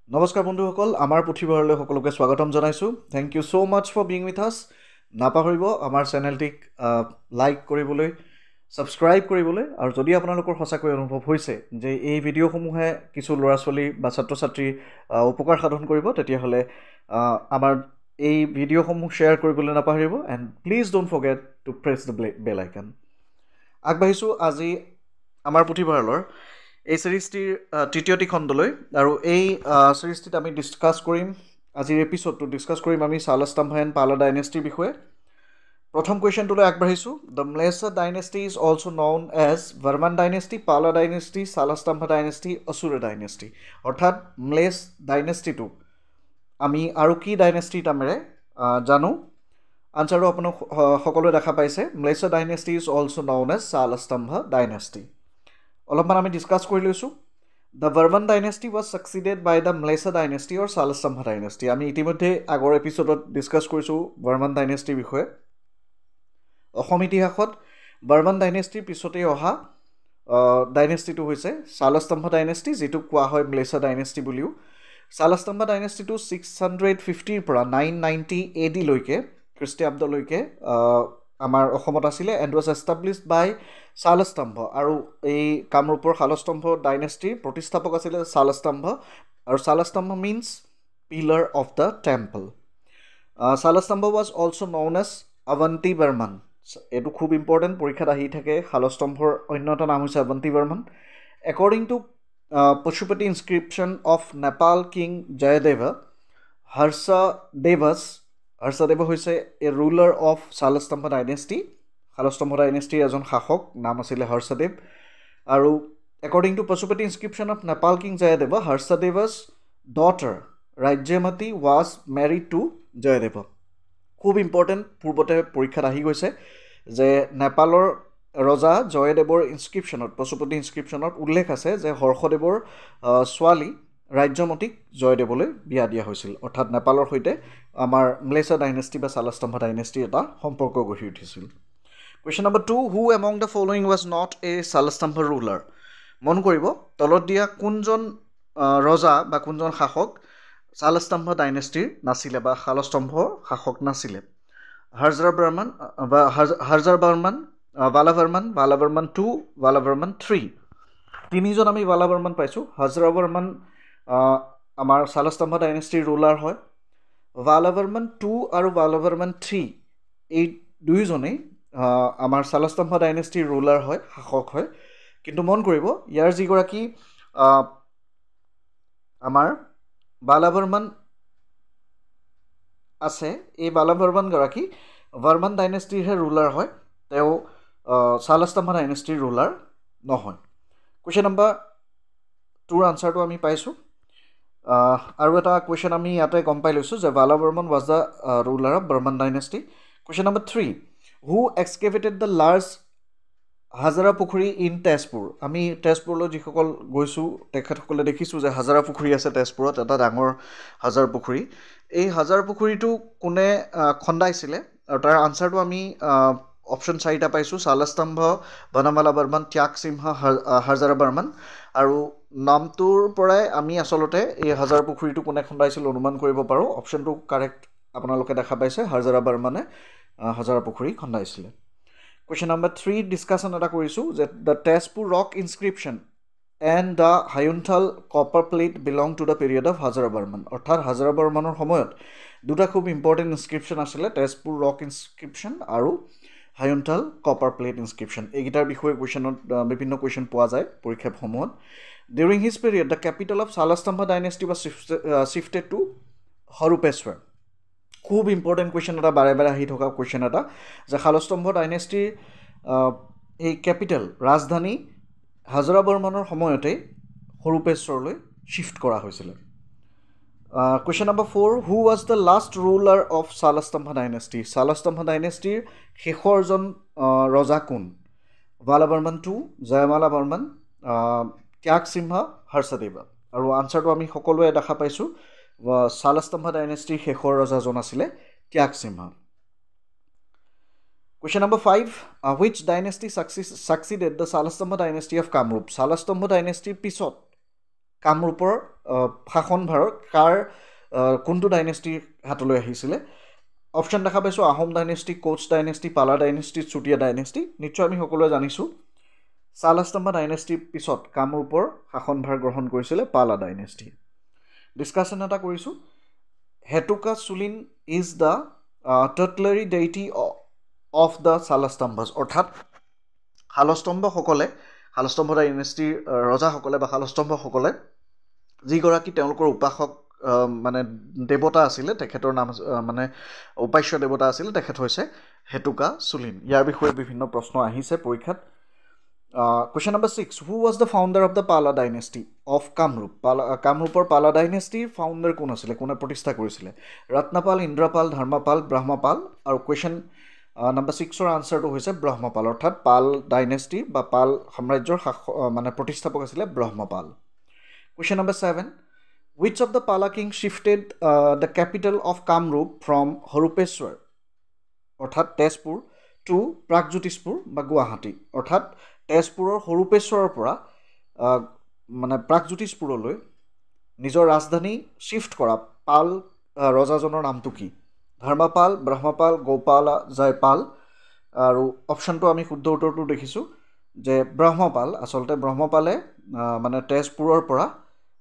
নমস্কাৰ বন্ধুসকল আমাৰ পুথিভঁৰাললৈ সকলোকে স্বাগতম জনাইছোঁ thank you so much for being with us নাপাহৰিব আমাৰ চেনেলটিক লাইক কৰিবলৈ ছাবস্ক্ৰাইব কৰিবলৈ আৰু যদি আপোনালোকৰ সঁচাকৈ অনুভৱ হৈছে যে এই ভিডিঅ'সমূহে কিছু ল'ৰা ছোৱালী বা ছাত্ৰ ছাত্ৰী উপকাৰ সাধন কৰিব তেতিয়াহ'লে আমাৰ এই ভিডিঅ'সমূহ শ্বেয়াৰ কৰিবলৈ নাপাহৰিব and please don't forget to press the bell icon আগবাঢ়িছোঁ আজি আমাৰ পুথিভঁৰালৰ এই সিৰিজটিৰ তৃতীয়টি খণ্ডলৈ আৰু এই সিৰিজটিত আমি ডিছকাছ কৰিম আজিৰ এপিছডটো ডিছকাছ কৰিম আমি শালস্তম্ভ এণ্ড পালা ডাইনেষ্টিৰ বিষয়ে প্ৰথম কুৱেশ্যনটোলৈ আগবাঢ়িছোঁ the Mlechchha dynasty is also' known as Varman dynasty Pala dynasty Salastambha dynasty Asura dynasty অৰ্থাৎ মলেচ্ছ ডাইনেষ্টিটোক আমি আৰু কি ডাইনেষ্টিৰ নামেৰে জানো আনচাৰটো আপোনাক সকলোৱে দেখা পাইছে Mlechchha dynasty is also' known as Salastambha dynasty অলপমান আমি ডিছকাছ কৰি লৈছোঁ the Varman dynasty was succeeded by the Mlechchha dynasty or Salastambha dynasty আমি ইতিমধ্যে আগৰ এপিছডত ডিছকাছ কৰিছোঁ বৰ্মন ডাইনেষ্টিৰ বিষয়ে অসম ইতিহাসত বৰ্মন ডাইনেষ্টিৰ পিছতেই অহা ডাইনেষ্টিটো হৈছে শালস্তম্ভ ডাইনেষ্টি যিটোক কোৱা হয় মলেচ্ছা ডাইনেষ্টি বুলিও শালস্তম্ভ ডাইনেষ্টিটো 650ৰ পৰা 990 AD লৈকে খ্ৰীষ্টাব্দলৈকে আমাৰ অসমত আছিলে and was established by Shalastambha আৰু এই কামৰূপৰ শালস্তম্ভ ডাইনেষ্টিৰ প্ৰতিষ্ঠাপক আছিলে শালস্তম্ভ আৰু Shalastambha means pillar of the temple Shalastambha was also' known as Avanti Varman এইটো খুব ইম্পৰ্টেণ্ট পৰীক্ষাত আহি থাকে শালস্তম্ভৰ অন্য এটা নাম হৈছে Avanti Varman according to Pashupati inscription of Nepal king Jayadeva Harshadeva হৈছে a ruler of Salastambha dynasty Salastambha ডাইনেষ্টিৰ এজন শাসক নাম আছিলে হৰ্ষদেৱ আৰু according to Pashupati inscription of Nepal king Jayadeva Harshadeva's daughter Rajyamati was married to Jayadeva খুব ইম্পৰ্টেণ্ট পূৰ্বতে পৰীক্ষাত আহি গৈছে যে নেপালৰ ৰজা জয়দেৱৰ ইনস্ক্ৰিপশ্যনত পশুপতি ইনস্ক্ৰিপশ্যনত উল্লেখ আছে যে হৰ্ষদেৱৰ ছোৱালী ৰাজ্যমতীক জয়দেৱলৈ বিয়া দিয়া হৈছিল অৰ্থাৎ নেপালৰ সৈতে আমাৰ মলেচ্ছা ডাইনেষ্টি বা শালস্তম্ভ ডাইনেষ্টিৰ এটা সম্পৰ্ক গঢ়ি উঠিছিল question number 2 who among the following was not a Shalastambha ruler মন কৰিব তলত দিয়া কোনজন ৰজা বা কোনজন শাসক শালস্তম্ভ ডাইনেষ্টিৰ নাছিলে বা শালস্তম্ভ শাসক নাছিলে হৰ্জাৰ বৰ্মন বালা বৰ্মন 2 বালা বৰ্মন 3 তিনিজন আমি বালা বৰ্মন পাইছোঁ হৰ্জাৰ বৰ্মন আমাৰ শালস্তম্ভ ডাইনেষ্টিৰ ৰুলাৰ হয় বালা বৰ্মন 2 আৰু বালা বৰ্মন 3 এই দুয়োজনেই আমাৰ শালস্তম্ভ ডাইনেষ্টিৰ ৰুলাৰ হয় শাসক হয় কিন্তু মন কৰিব ইয়াৰ যিগৰাকী আমাৰ বালা বৰ্মন আছে এই বালা বৰ্মনগৰাকী বৰ্মন ডাইনেষ্টিৰহে ৰুলাৰ হয় তেওঁ শালস্তম্ভ ডাইনেষ্টিৰ ৰুলাৰ নহয় কুৱেশ্যন নম্বৰ 2ৰ আনচাৰটো আমি পাইছোঁ আৰু এটা কুৱেশ্যন আমি ইয়াতে গম পাই লৈছোঁ যে Bala Varman was the ruler of Varman dynasty question number 3 who excavated the large Hajara Pukhuri in Tezpur আমি তেজপুৰলৈ যিসকল গৈছোঁ তেখেতসকলে দেখিছোঁ যে হাজাৰা পুখুৰী আছে তেজপুৰত এটা ডাঙৰ হাজাৰ পুখুৰী এই হাজাৰ পুখুৰীটো কোনে খন্দাইছিলে আৰু তাৰ আনচাৰটো আমি অপশ্যন 4টা পাইছোঁ শালস্তম্ভ বনমালা বৰ্মন ত্যাগ সিংহ হৰ্জাৰ বৰ্মন আৰু নামটোৰ পৰাই আমি আচলতে এই হাজাৰ পুখুৰীটো কোনে খন্দাইছিল অনুমান কৰিব পাৰোঁ অপশ্যনটো কাৰেক্ট আপোনালোকে দেখা পাইছে হৰ্জাৰ বৰ্মনে হাজাৰ পুখুৰী খন্দাইছিলে কুৱেশ্যন নম্বৰ 3 ডিছকাশ্যন এটা কৰিছোঁ যে the Tezpur rock inscription and the Hayunthal copper plate belong to the period of Hajara Varman অৰ্থাৎ হাজাৰ বৰ্মনৰ সময়ত দুটা খুব ইম্পৰ্টেণ্ট ইনস্ক্ৰিপশ্যন আছিলে তেজপুৰ ৰক ইনস্ক্ৰিপশ্যন আৰু হায়ুনথাল কপাৰ প্লেট ইনস্ক্ৰিপশ্যন এইকেইটাৰ বিষয়ে কুৱেশ্যনত বিভিন্ন কুৱেশ্যন পোৱা যায় পৰীক্ষাসমূহত during his period the capital of Salastambha dynasty was shifted to Harupeswar খুব ইম্পৰ্টেণ্ট কুৱেশ্যন এটা বাৰে বাৰে আহি থকা কুৱেশ্যন এটা যে শালস্তম্ভ ডাইনেষ্টিৰ এই কেপিটেল ৰাজধানী হাজৰা বৰ্মনৰ সময়তেই হৰূপেশ্বৰলৈ শ্বিফ্ট কৰা হৈছিলে question number 4 who was the last ruler of Salastambha dynasty Salastambha ডাইনেষ্টিৰ শেষৰজন ৰজা কোন বালা বৰ্মন 2 জয়মালা বৰ্মন ত্যাগ সিংহ হৰ্ষদেৱ আৰু আনচাৰটো আমি সকলোৱে দেখা পাইছোঁ শালস্তম্ভ ডাইনেষ্টিৰ শেষৰ ৰজাজন আছিলে ত্যাগ সিংহ Question number 5. Which dynasty succeeded the Salastambha dynasty of Kamrup? Salastambha dynasty pisot কামৰূপৰ শাসনভাৰ কাৰ কোনটো ডাইনেষ্টিৰ হাতলৈ আহিছিলে অপশ্যন দেখা পাইছোঁ Ahom dynasty Koch dynasty Pala dynasty Chutia dynasty নিশ্চয় আমি সকলোৱে জানিছোঁ চালাস্তম্ভা ডাইনেষ্টিৰ পিছত কামৰূপৰ শাসনভাৰ গ্ৰহণ কৰিছিলে পালা ডাইনেষ্টি ডিছকাশ্যন এটা কৰিছোঁ হেটুকা চুলিন is the tutelary deity of the Salastambhas অৰ্থাৎ শালস্তম্ভ ডাইনেষ্টিৰ ৰজাসকলে বা শালস্তম্ভসকলে যিগৰাকী তেওঁলোকৰ উপাসক মানে দেৱতা আছিলে তেখেতৰ নাম মানে উপাস্য দেৱতা আছিলে তেখেত হৈছে হেটুকা চুলিন ইয়াৰ বিষয়ে বিভিন্ন প্ৰশ্ন আহিছে পৰীক্ষাত question number 6 who was the founder of the পালা ডাইনেষ্টি অফ কামৰূপ কামৰূপৰ পালা ডাইনেষ্টিৰ ফাউণ্ডাৰ কোন আছিলে কোনে প্ৰতিষ্ঠা কৰিছিলে ৰত্নপাল ইন্দ্ৰপাল ধৰ্মপাল ব্ৰহ্মপাল আৰু কুৱেশ্যন নম্বৰ 6ৰ আনচাৰটো হৈছে ব্ৰহ্মপাল অৰ্থাৎ পাল ডাইনেষ্টি বা পাল সাম্ৰাজ্যৰ মানে প্ৰতিষ্ঠাপক আছিলে Brahmapala question number 7 which of the Pala kings shifted the capital of Kamrup from Horupeshwar অৰ্থাৎ তেজপুৰ টু প্ৰাগজ্যোতিষপুৰ বা গুৱাহাটী অৰ্থাৎ তেজপুৰৰ হৰুপেশ্বৰৰ পৰা মানে প্ৰাগজ্যোতিষপুৰলৈ নিজৰ ৰাজধানী শিফ্ট কৰা পাল ৰজাজনৰ নামটো কি ধৰ্মপাল ব্ৰহ্মপাল গোপাল জয়পাল আৰু অপশ্যনটো আমি শুদ্ধ উত্তৰটো দেখিছোঁ যে ব্ৰহ্মপাল আচলতে ব্ৰহ্মপালে মানে তেজপুৰৰ পৰা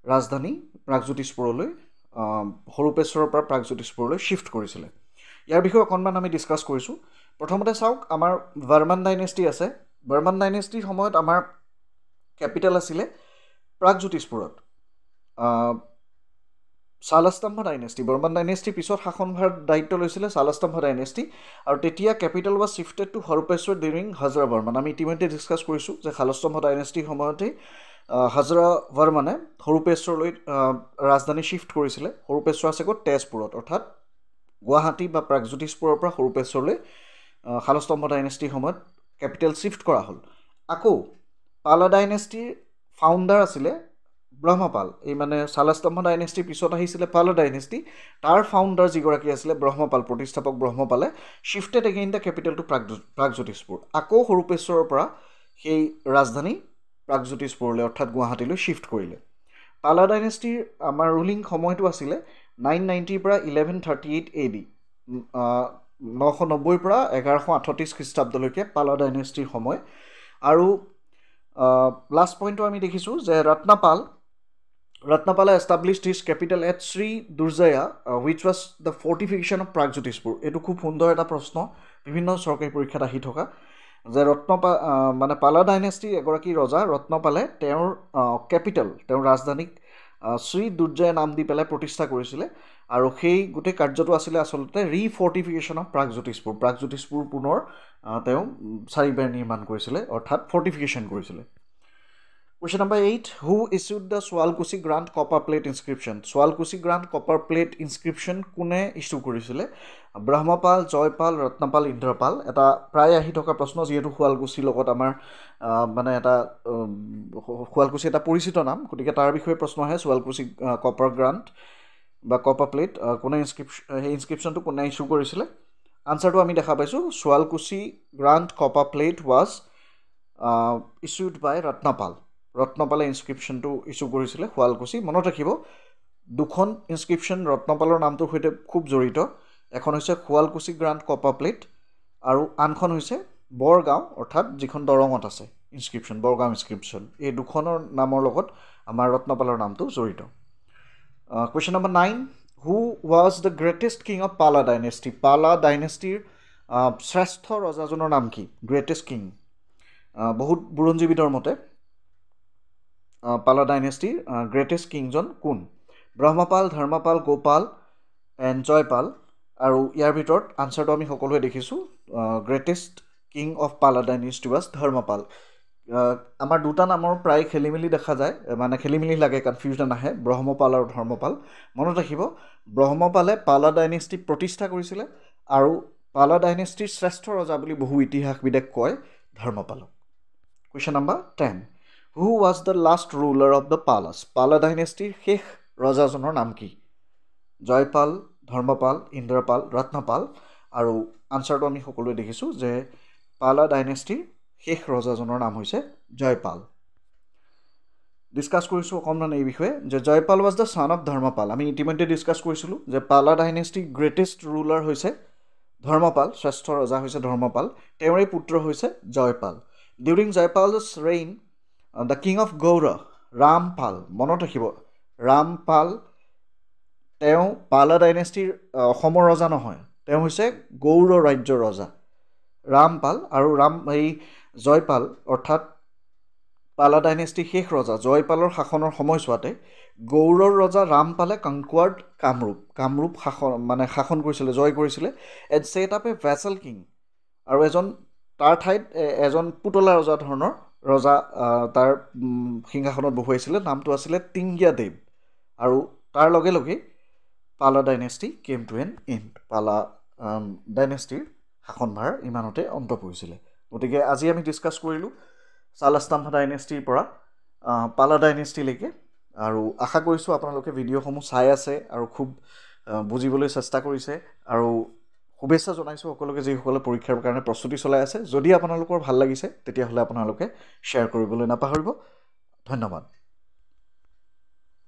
ৰাজধানী প্ৰাগজ্যোতিষপুৰলৈ হৰুপেশ্বৰৰ পৰা প্ৰাগজ্যোতিষপুৰলৈ শিফ্ট কৰিছিলে ইয়াৰ বিষয়ে অকণমান আমি ডিছকাছ কৰিছোঁ প্ৰথমতে চাওক আমাৰ বৰ্মন ডাইনেষ্টি আছে বৰ্মন ডাইনেষ্টিৰ সময়ত আমাৰ কেপিটেল আছিলে প্ৰাগজ্যোতিষপুৰত চালাস্তম্ভ ডাইনেষ্টি বৰ্মন ডাইনেষ্টিৰ পিছত শাসনভাৰ দায়িত্ব লৈছিলে চালাস্তম্ভ ডাইনেষ্টি আৰু তেতিয়া capital was shifted to Harupeshwar during Hajara Barman আমি ইতিমধ্যে ডিছকাছ কৰিছোঁ যে শালস্তম্ভ ডাইনেষ্টিৰ সময়তেই হাজৰা বৰ্মনে হৰুপেশ্বৰলৈ ৰাজধানী শিফ্ট কৰিছিলে হৰুপেশ্বৰ আছে ক'ত তেজপুৰত অৰ্থাৎ গুৱাহাটী বা প্ৰাগজ্যোতিষপুৰৰ পৰা হৰুপেশ্বৰলৈ শালস্তম্ভ ডাইনেষ্টিৰ সময়ত কেপিটেল শিফ্ট কৰা হ'ল আকৌ পালা ডাইনেষ্টিৰ ফাউণ্ডাৰ আছিলে ব্ৰহ্মপাল এই মানে চালাস্তম্ভ ডাইনেষ্টিৰ পিছত আহিছিলে পালা ডাইনেষ্টি তাৰ ফাউণ্ডাৰ যিগৰাকী আছিলে ব্ৰহ্মপাল প্ৰতিষ্ঠাপক ব্ৰহ্মপালে shifted again the capital to Pragjyotishpur আকৌ হৰুপেশ্বৰৰ পৰা সেই ৰাজধানী প্ৰাগজ্যোতিষপুৰলৈ অৰ্থাৎ গুৱাহাটীলৈ শিফ্ট কৰিলে পালা ডাইনেষ্টিৰ আমাৰ ৰুলিং সময়টো আছিলে 990 পৰা 1138 AD 990 পৰা 1138 খ্ৰীষ্টাব্দলৈকে পালা ডাইনেষ্টিৰ সময় আৰু লাষ্ট পইণ্টটো আমি দেখিছোঁ যে ৰত্নপালে established his capital at Shri Durjaya which was the fortification of Pragjyotishpur এইটো খুব সুন্দৰ এটা প্ৰশ্ন বিভিন্ন চৰকাৰী পৰীক্ষাত আহি থকা যে মানে পালা ডাইনেষ্টিৰ এগৰাকী ৰজা ৰত্নপালে তেওঁৰ কেপিটেল তেওঁৰ ৰাজধানীক শ্ৰী দুৰ্জয় নাম দি পেলাই প্ৰতিষ্ঠা কৰিছিলে আৰু সেই গোটেই কাৰ্যটো আছিলে আচলতে ৰিফৰ্টিফিকেশ্যন অফ প্ৰাগজ্যোতিষপুৰ পুনৰ তেওঁ চাৰিবাৰ নিৰ্মাণ কৰিছিলে অৰ্থাৎ ফৰ্টিফিকেশ্যন কৰিছিলে question number 8 who issued the Sualkuchi grant copper plate inscription Sualkuchi grant copper plate inscription কোনে ইছ্যু কৰিছিলে ব্ৰহ্মপাল জয়পাল ৰত্নপাল ইন্দ্ৰপাল এটা প্ৰায় আহি থকা প্ৰশ্ন যিহেতু শুৱালকুছিৰ লগত আমাৰ মানে এটা শুৱালকুছি এটা পৰিচিত নাম গতিকে তাৰ বিষয়ে প্ৰশ্ন আহে শুৱালকুছি কপাৰ গ্ৰাণ্ড বা কপাৰ প্লেট কোনে সেই ইনস্ক্ৰিপশ্যনটো কোনে ইছ্যু কৰিছিলে আনচাৰটো আমি দেখা পাইছোঁ Suwalkuchi grant copper plate was issued by ৰত্নপালে ইনস্ক্ৰিপশ্যনটো ইছ্যু কৰিছিলে শুৱালকুছি মনত ৰাখিব দুখন ইনস্ক্ৰিপশ্যন ৰত্নপালৰ নামটোৰ সৈতে খুব জড়িত এখন হৈছে শুৱালকুছি গ্ৰাণ্ড কপাৰ প্লেট আৰু আনখন হৈছে বৰগাঁও অৰ্থাৎ যিখন দৰঙত আছে ইনস্ক্ৰিপশ্যন বৰগাঁও ইনস্ক্ৰিপশ্যন এই দুখনৰ নামৰ লগত আমাৰ ৰত্নপালৰ নামটো জড়িত question number 9 who was the greatest king of পালা ডাইনেষ্টি পালা ডাইনেষ্টিৰ শ্ৰেষ্ঠ ৰজাজনৰ নাম কি গ্ৰেটেষ্ট কিং বহুত বুৰঞ্জীবিদৰ মতে পালা ডাইনেষ্টিৰ গ্ৰেটেষ্ট কিংজন কোন ব্ৰহ্মপাল ধৰ্মপাল গোপাল এণ্ড জয়পাল আৰু ইয়াৰ ভিতৰত আনচাৰটো আমি সকলোৱে দেখিছোঁ গ্ৰেটেষ্ট কিং অফ পালা ডাইনেষ্টি ৱাজ ধৰ্মপাল আমাৰ দুটা নামৰ প্ৰায় খেলিমেলি দেখা যায় মানে খেলিমেলি লাগে কনফিউজন আহে ব্ৰহ্মপাল আৰু ধৰ্মপাল মনত ৰাখিব ব্ৰহ্মপালে পালা ডাইনেষ্টি প্ৰতিষ্ঠা কৰিছিলে আৰু পালা ডাইনেষ্টিৰ শ্ৰেষ্ঠ ৰজা বুলি বহু ইতিহাসবিদে কয় ধৰ্মপালক question number 10 who was the last ruler of the Palas Pala ডাইনেষ্টিৰ শেষ ৰজাজনৰ নাম কি জয়পাল ধৰ্মপাল ইন্দ্ৰপাল ৰত্নপাল আৰু আনচাৰটো আমি সকলোৱে দেখিছোঁ যে পালা ডাইনেষ্টিৰ শেষ ৰজাজনৰ নাম হৈছে জয়পাল ডিছকাছ কৰিছোঁ অকণমান এই বিষয়ে যে Jayapal was the son of Dharmapal আমি ইতিমধ্যে ডিছকাছ কৰিছিলোঁ যে পালা ডাইনেষ্টিৰ গ্ৰেটেষ্ট ৰুলাৰ হৈছে ধৰ্মপাল শ্ৰেষ্ঠ ৰজা হৈছে ধৰ্মপাল তেওঁৰে পুত্ৰ হৈছে Jayapala during Jayapala's reign the king of Gauda Ramapala মনত ৰাখিব ৰামপাল তেওঁ পালা ডাইনেষ্টিৰ অসমৰ ৰজা নহয় তেওঁ হৈছে গৌড় ৰাজ্যৰ ৰজা ৰামপাল আৰু এই জয়পাল অৰ্থাৎ পালা ডাইনেষ্টিৰ শেষ ৰজা জয়পালৰ শাসনৰ সময়ছোৱাতে গৌড়ৰ ৰজা ৰামপালে কনকুৱাৰ্ড কামৰূপ শাসন কৰিছিলে জয় কৰিছিলে and set up a vassal king আৰু তাৰ ঠাইত এজন পুতলা ৰজা ধৰণৰ ৰজা তাৰ সিংহাসনত বহুৱাইছিলে নামটো আছিলে টিংগিয়াদেৱ আৰু তাৰ লগে লগে পালা dynasty came to N and পালা ডাইনেষ্টিৰ শাসনভাৰ ইমানতে অন্ত পৰিছিলে গতিকে আজি আমি ডিছকাছ কৰিলোঁ চালাস্তাম্ভা ডাইনেষ্টিৰ পৰা পালা ডাইনেষ্টিলৈকে আৰু আশা কৰিছোঁ আপোনালোকে ভিডিঅ'সমূহ চাই আছে আৰু খুব বুজিবলৈ চেষ্টা কৰিছে আৰু শুভেচ্ছা জনাইছোঁ সকলোকে যিসকলে পৰীক্ষাৰ কাৰণে প্ৰস্তুতি চলাই আছে যদি আপোনালোকৰ ভাল লাগিছে তেতিয়াহ'লে আপোনালোকে শ্বেয়াৰ কৰিবলৈ নাপাহৰিব ধন্যবাদ